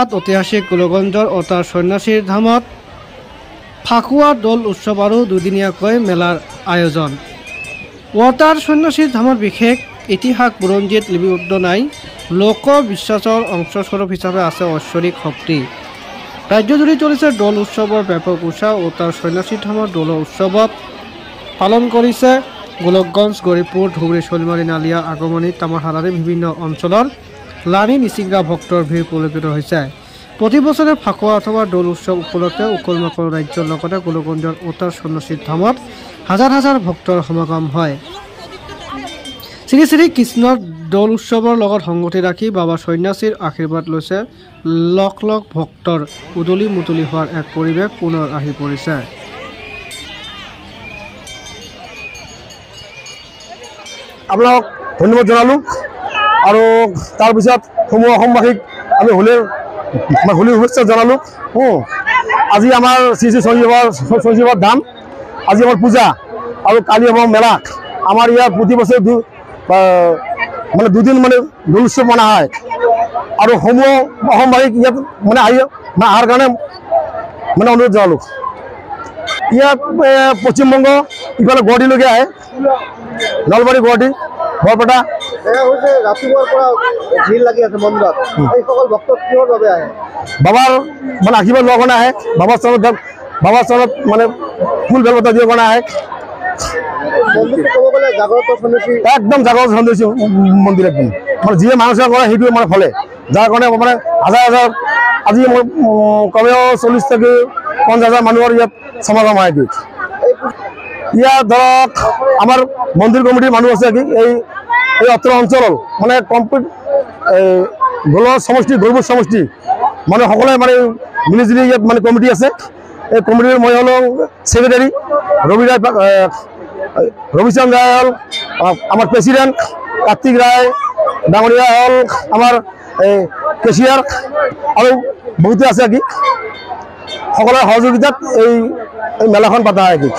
ঐতিহাসিক গোলগঞ্জৰ অতাৰ সন্ন্যাসীৰ ধামত ফাকুৱা দৌল উৎসৱ আৰু দুদিনীয়াকৈ মেলাৰ আয়োজন। অতাৰ সন্ন্যাসীৰ ধামত বিশেষ ইতিহাস বুৰঞ্জীত লিপিবদ্ধ নাই। লোকবিশ্বাসৰ অংশস্বৰূপ হিচাপে আছে ঐশ্বৰিক শক্তি। ৰাজ্যজুৰি চলিছে দৌল উৎসৱৰ ব্যাপক উৎসাহ। অতাৰ সন্ন্যাসীৰ ধামত দৌল উৎসৱত পালন কৰিছে গোলকগঞ্জ, গৌৰীপুৰ, ধুবুৰী, শৈলমাৰী, নালিয়া, আগমনী, তামাৰহাল আদি বিভিন্ন অঞ্চলৰ লানি নিচিংগা ভক্তৰ ভিৰ পৰিলক্ষিত হৈছে। প্ৰতি বছৰে ফাকুৱা অথবা দৌল উৎসৱ উপলক্ষে উখল মাখল ৰাজ্যৰ লগতে গোলকগঞ্জৰ অতাৰ সন্ন্যাসীৰ ধামত হাজাৰ হাজাৰ ভক্তৰ সমাগম হয়। শ্ৰী শ্ৰী কৃষ্ণৰ দৌল উৎসৱৰ লগত সংগতি ৰাখি বাবা সন্ন্যাসীৰ আশীৰ্বাদ লৈছে লক্ষ লক্ষ ভক্তৰ উদলি মুদলি হোৱাৰ এক পৰিৱেশ পুনৰ আহি পৰিছে। আপোনাক ধন্যবাদ জনালোঁ আৰু তাৰপিছত সমূহ অসমবাসীক আমি হোলীৰ শুভেচ্ছা জনালোঁ। আজি আমাৰ শ্ৰী শ্ৰী সঞ্জীৱৰ ধাম, আজি আমাৰ পূজা আৰু কালি হ'ব মেলা। আমাৰ ইয়াত প্ৰতি বছৰে দুদিন দৌল উৎসৱ মনা হয় আৰু সমূহ অসমবাসীক ইয়াত অহাৰ কাৰণে অনুৰোধ জনালোঁ। ইয়াত পশ্চিমবংগ ইফালে গুৱাহাটীলৈকে আহে, নলবাৰী, গুৱাহাটী, বৰপেটা। ৰাতিপুৱাৰ পৰা ভিৰ লাগি আছে মন্দিৰত। এইসকল ভক্ত কিহৰ বাবে আহে? বাবাৰ আশীৰ্বাদ লোৱাৰ কাৰণে আহে, বাবাৰ চৰণত ফুল বেলপতা দিয়াৰ কাৰণে আহে। মন্দিৰটো ক'ব গ'লে জাগ্ৰত সন্ন্যাসী, একদম জাগ্ৰত সন্ন্যাসী মন্দিৰ। একদম যিয়ে মানুহ সেৱা কৰে সেইটোৱে ফলে, যাৰ কাৰণে হাজাৰ হাজাৰ আজি কমেও 40 থেকে 50,000 মানুহৰ ইয়াত সমাগম হয়। ইয়াত ধৰক আমাৰ মন্দিৰ কমিটিৰ মানুহ আছে কি এই অত্ৰ অঞ্চলৰ কমপ্লিট গৌৰৱ সমষ্টি সকলোৱে মিলিজুলি ইয়াত কমিটি আছে। এই কমিটিৰ মই হ'লো ছেক্ৰেটাৰী, ৰবিচন্দ্ৰ ৰায় হ'ল আমাৰ প্ৰেচিডেণ্ট, কাৰ্তিক ৰায় ডাঙৰীয়া হ'ল আমাৰ কেচিয়াৰ আৰু বহুতে আছে কি সকলোৰে সহযোগিতাত এই মেলাখন পতা হয় কি।